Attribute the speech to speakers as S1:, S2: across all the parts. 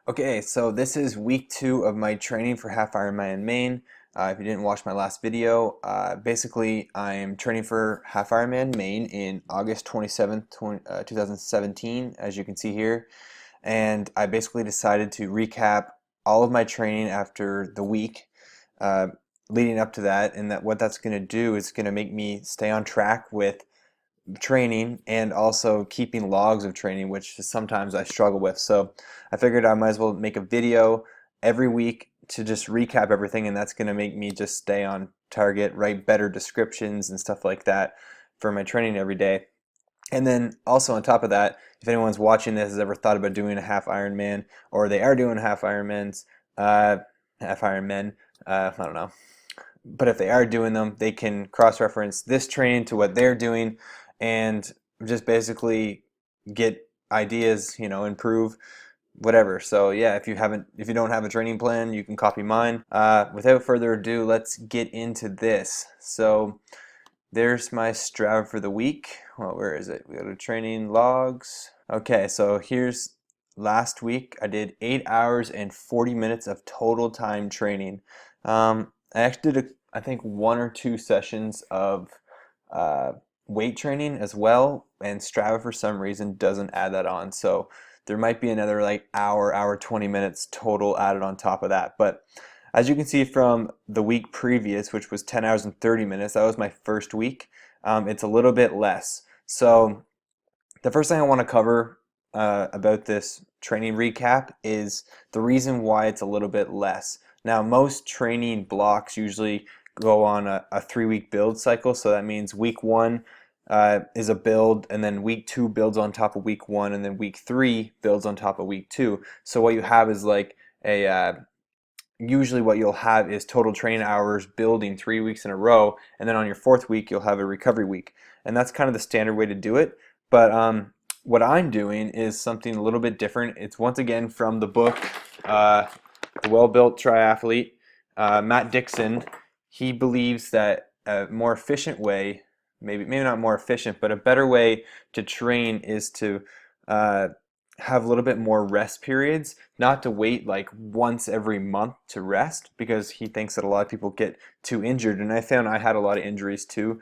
S1: Okay, so this is week 2 of my training for Half Ironman Maine. If you didn't watch my last video, basically I'm training for Half Ironman Maine in August 27th, 2017, as you can see here. And I basically decided to recap all of my training after the week uh, leading up to that, and that what that's going to do is going to make me stay on track with training and also keeping logs of training, which sometimes I struggle with. So I figured I might as well make a video every week to just recap everything, and that's going to make me just stay on target, write better descriptions and stuff like that for my training every day. And then also on top of that, if anyone's watching this has ever thought about doing a half Ironman, or they are doing half Ironmen, I don't know. But if they are doing them, they can cross-reference this training to what they're doing and just basically get ideas, improve, whatever. So yeah, if you don't have a training plan, you can copy mine. Without further ado, let's get into this. So there's my Strava for the week. Well, where is it? We go to training logs. Okay, so here's last week. I did 8 hours and 40 minutes of total time training. I actually did, I think, 1 or 2 sessions of weight training as well, and Strava for some reason doesn't add that on. So there might be another like hour 20 minutes total added on top of that. But as you can see from the week previous, which was 10 hours and 30 minutes, that was my first week. It's a little bit less. So the first thing I want to cover about this training recap is the reason why it's a little bit less. Now, most training blocks usually go on a 3-week build cycle, so that means week 1 is a build, and then week 2 builds on top of week 1, and then week 3 builds on top of week 2. So what you have is like usually what you'll have is total training hours building 3 weeks in a row, and then on your 4th week you'll have a recovery week. And that's kind of the standard way to do it. But what I'm doing is something a little bit different. It's once again from the book, The Well-Built Triathlete, Matt Dixon. He believes that a more efficient way, maybe not more efficient, but a better way to train is to have a little bit more rest periods, not to wait like once every month to rest, because he thinks that a lot of people get too injured. And I found I had a lot of injuries too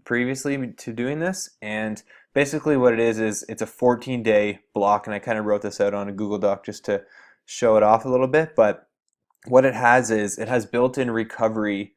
S1: previously to doing this. And basically what it is it's a 14-day block, and I kind of wrote this out on a Google Doc just to show it off a little bit. But what it has is it has built-in recovery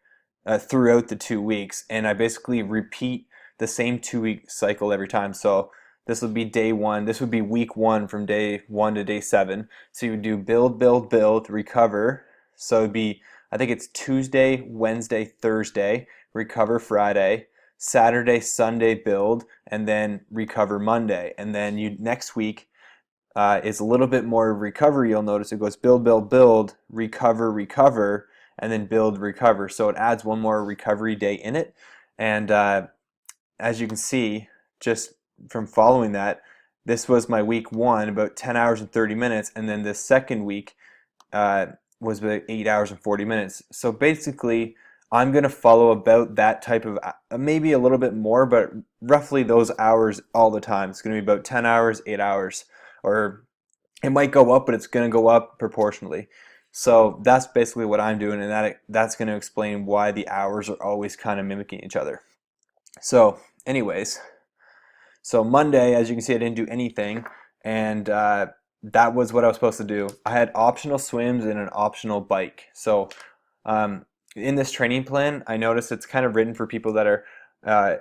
S1: throughout the 2 weeks, and I basically repeat the same 2-week cycle every time. So this would be day 1. This would be week 1 from day 1 to day 7. So you would do build, recover. So it'd be, I think it's Tuesday, Wednesday, Thursday, recover Friday, Saturday, Sunday build, and then recover Monday. And then you next week is a little bit more recovery. You'll notice it goes build, recover, and then build, recover. So it adds one more recovery day in it. And as you can see, just from following that, this was my week 1, about 10 hours and 30 minutes, and then the second week was about 8 hours and 40 minutes. So basically, I'm going to follow about that type of, maybe a little bit more, but roughly those hours all the time. It's going to be about 10 hours, 8 hours, or it might go up, but it's going to go up proportionally. So that's basically what I'm doing, and that's going to explain why the hours are always kind of mimicking each other. So anyways, so Monday, as you can see, I didn't do anything, and that was what I was supposed to do. I had optional swims and an optional bike. So in this training plan, I noticed it's kind of written for people that are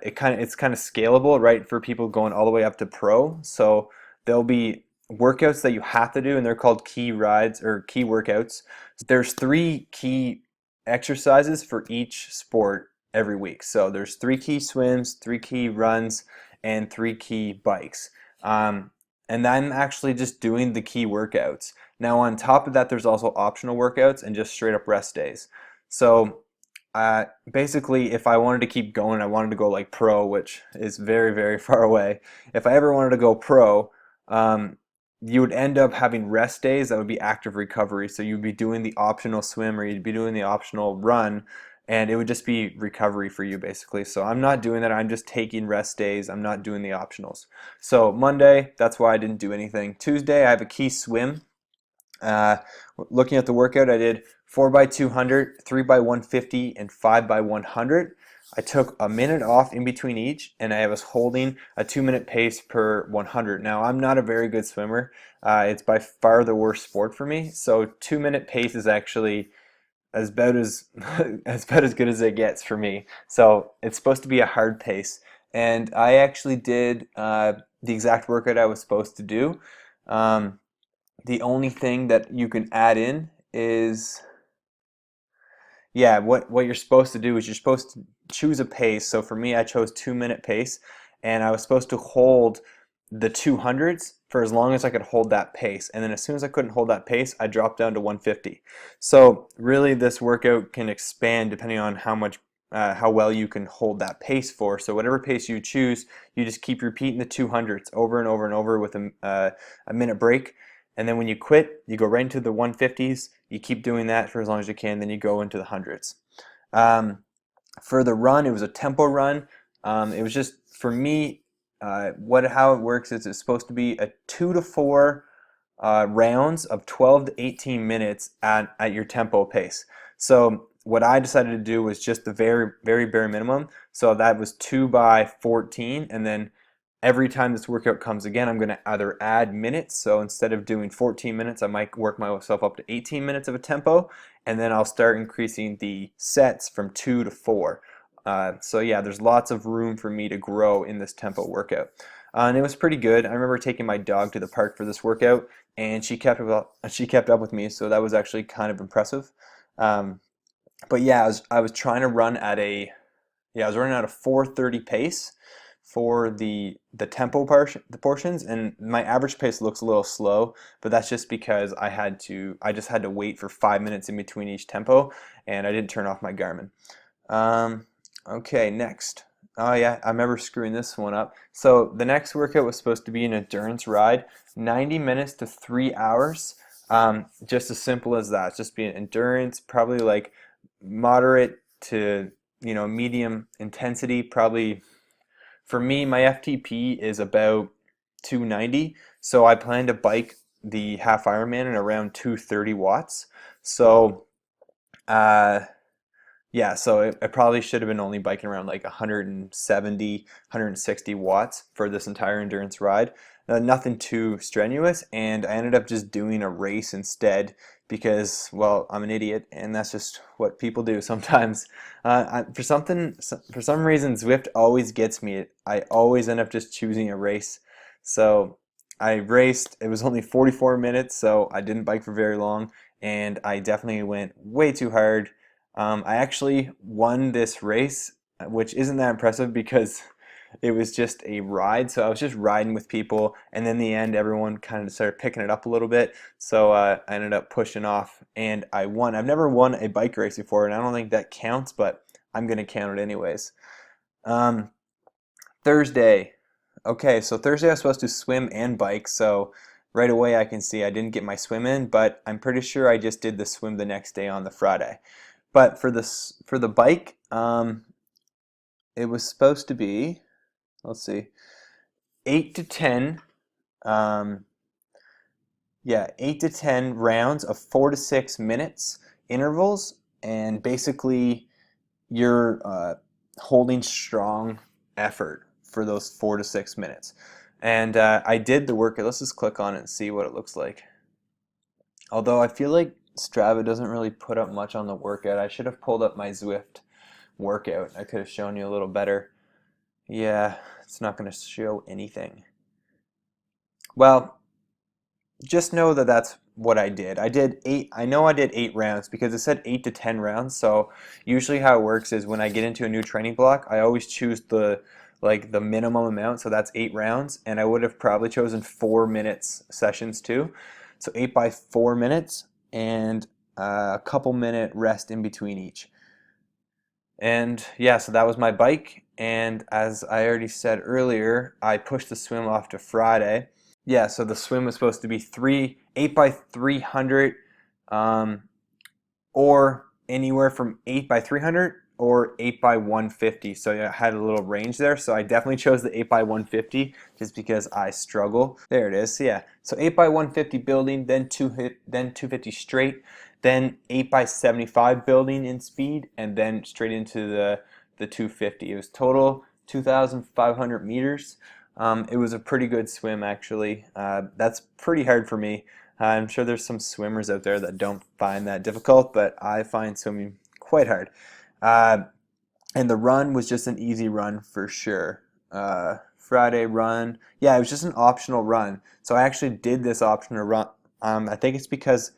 S1: it's kind of scalable, right? For people going all the way up to pro. So there'll be workouts that you have to do, and they're called key rides or key workouts. There's 3 key exercises for each sport every week. So there's 3 key swims, 3 key runs, and 3 key bikes. And I'm actually just doing the key workouts. Now on top of that, there's also optional workouts and just straight up rest days. So basically, if I wanted to keep going, I wanted to go like pro, which is very, very far away. If I ever wanted to go pro, you would end up having rest days that would be active recovery. So you'd be doing the optional swim, or you'd be doing the optional run, and it would just be recovery for you basically. So I'm not doing that. I'm just taking rest days. I'm not doing the optionals. So Monday, that's why I didn't do anything. Tuesday, I have a key swim. Uh, Looking at the workout, I did 4 by 200, 3 by 150, and 5 by 100. I took a minute off in between each, and I was holding a 2-minute pace per 100. Now, I'm not a very good swimmer. It's by far the worst sport for me. So 2-minute pace is actually as about as as good as it gets for me. So it's supposed to be a hard pace, and I actually did the exact workout I was supposed to do. Um, the only thing that you can add in is, yeah, what you're supposed to do is you're supposed to choose a pace. So for me, I chose 2-minute pace, and I was supposed to hold the 200s for as long as I could hold that pace. And then as soon as I couldn't hold that pace, I dropped down to 150. So really, this workout can expand depending on how well you can hold that pace for. So whatever pace you choose, you just keep repeating the 200s over and over and over with a minute break. And then when you quit, you go right into the 150s. You keep doing that for as long as you can, then you go into the hundreds. For the run, it was a tempo run. It was just, for me, how it works is it's supposed to be a 2 to 4 rounds of 12 to 18 minutes at your tempo pace. So what I decided to do was just the very, very bare minimum. So that was 2 by 14, and then every time this workout comes again, I'm going to either add minutes. So instead of doing 14 minutes, I might work myself up to 18 minutes of a tempo, and then I'll start increasing the sets from 2 to 4. So yeah, there's lots of room for me to grow in this tempo workout. And it was pretty good. I remember taking my dog to the park for this workout, and she kept up with me, so that was actually kind of impressive. But yeah, I was trying to run at a I was running at a 4:30 pace for the tempo portions, and my average pace looks a little slow, but that's just because I just had to wait for 5 minutes in between each tempo, and I didn't turn off my Garmin. Okay, next. Oh yeah, I remember screwing this one up. So the next workout was supposed to be an endurance ride, 90 minutes to 3 hours. Just as simple as that. Just be an endurance, probably like moderate to medium intensity. Probably for me, my FTP is about 290, so I plan to bike the Half Ironman in around 230 watts. So yeah, so I probably should have been only biking around like 170, 160 watts for this entire endurance ride. Nothing too strenuous, and I ended up just doing a race instead because, well, I'm an idiot, and that's just what people do sometimes. For some reason, Zwift always gets me. I always end up just choosing a race. So I raced. It was only 44 minutes, so I didn't bike for very long, and I definitely went way too hard. I actually won this race, which isn't that impressive because it was just a ride. So I was just riding with people, and then in the end, everyone kind of started picking it up a little bit. So I ended up pushing off, and I won. I've never won a bike race before, and I don't think that counts, but I'm going to count it anyways. Thursday. Okay, so Thursday I was supposed to swim and bike, so right away I can see I didn't get my swim in, but I'm pretty sure I just did the swim the next day on the Friday. But for the bike, it was supposed to be, let's see, 8 to 10, um, 8 to 10 rounds of 4 to 6 minutes intervals, and basically you're holding strong effort for those 4 to 6 minutes. And I did the workout. Let's just click on it and see what it looks like. Although I feel like Strava doesn't really put up much on the workout. I should have pulled up my Zwift workout. I could have shown you a little better. Yeah, it's not going to show anything. Well, just know that that's what I did. I know I did 8 rounds because it said 8 to 10 rounds. So usually how it works is when I get into a new training block, I always choose the minimum amount. So that's 8 rounds, and I would have probably chosen 4 minutes sessions too. So 8 by 4 minutes and a couple minute rest in between each. And yeah, so that was my bike. And as I already said earlier, I pushed the swim off to Friday. Yeah, so the swim was supposed to be 8 by 300, or anywhere from 8 by 300 or 8 by 150. So I had a little range there. So I definitely chose the 8 by 150 just because I struggle. There it is. Yeah. So 8 by 150 building, then 250 straight, then 8 by 75 building in speed, and then straight into the 250. It was total 2,500 meters. It was a pretty good swim, actually. That's pretty hard for me. I'm sure there's some swimmers out there that don't find that difficult, but I find swimming quite hard. Uh, and the run was just an easy run for sure. Friday run, yeah, it was just an optional run. So I actually did this optional run. I think it's because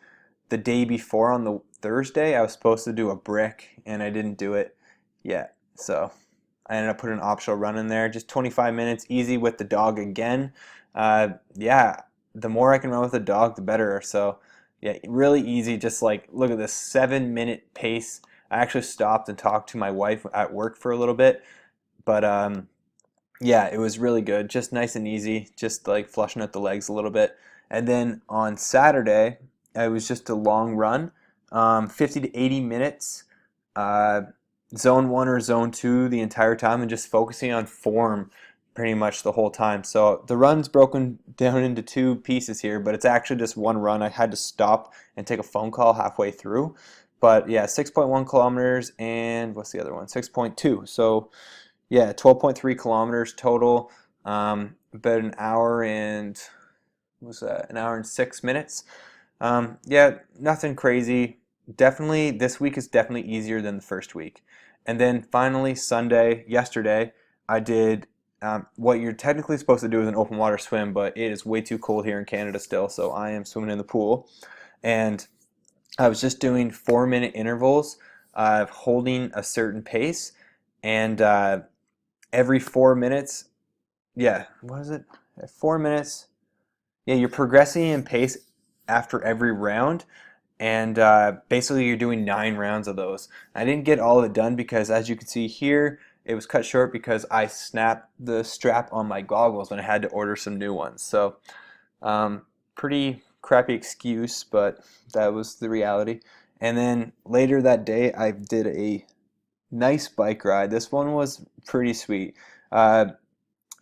S1: the day before on the Thursday, I was supposed to do a brick and I didn't do it yet. So I ended up putting an optional run in there, just 25 minutes, easy with the dog again. Yeah, the more I can run with the dog, the better. So yeah, really easy. Just like, look at this 7-minute pace. I actually stopped and talked to my wife at work for a little bit, but yeah, it was really good. Just nice and easy, just like flushing out the legs a little bit. And then on Saturday, it was just a long run, 50 to 80 minutes, zone 1 or zone 2 the entire time, and just focusing on form pretty much the whole time. So the run's broken down into 2 pieces here, but it's actually just one run. I had to stop and take a phone call halfway through. But yeah, 6.1 kilometers, and what's the other one? 6.2. So yeah, 12.3 kilometers total. About an hour and what was that? An hour and 6 minutes. Yeah, nothing crazy. Definitely, this week is definitely easier than the first week. And then finally, Sunday, yesterday, I did what you're technically supposed to do is an open water swim, but it is way too cold here in Canada still, so I am swimming in the pool. And I was just doing 4-minute intervals, holding a certain pace, and every 4 minutes, yeah, what is it? 4 minutes, yeah, you're progressing in pace after every round, and basically you're doing 9 rounds of those. I didn't get all of it done because, as you can see here, it was cut short because I snapped the strap on my goggles and I had to order some new ones. So pretty crappy excuse, but that was the reality. And then later that day, I did a nice bike ride. This one was pretty sweet. I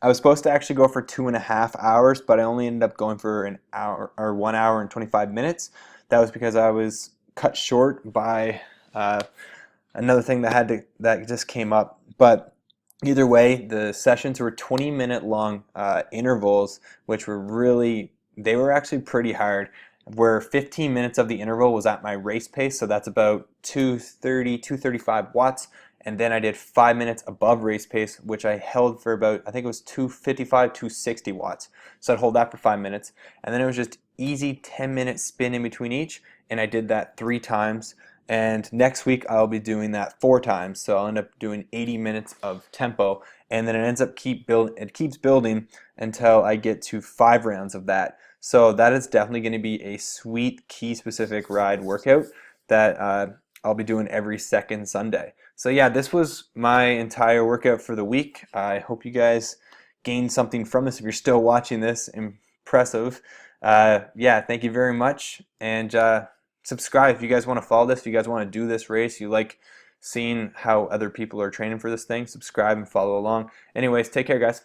S1: was supposed to actually go for 2.5 hours, but I only ended up going for an hour or 1 hour and 25 minutes. That was because I was cut short by another thing that just came up. But either way, the sessions were 20-minute long intervals, which they were actually pretty hard. Where 15 minutes of the interval was at my race pace, so that's about 230, 235 watts. And then I did 5 minutes above race pace, which I held for about, I think it was 255, 260 watts. So I'd hold that for 5 minutes. And then it was just easy 10-minute spin in between each. And I did that 3 times. And next week I'll be doing that 4 times. So I'll end up doing 80 minutes of tempo. And then it keeps building until I get to 5 rounds of that. So that is definitely going to be a sweet key specific ride workout that I'll be doing every second Sunday. So yeah, this was my entire workout for the week. I hope you guys gained something from this. If you're still watching this, impressive. Yeah, thank you very much. And subscribe if you guys want to follow this. If you guys want to do this race, you like seeing how other people are training for this thing, subscribe and follow along. Anyways, take care, guys.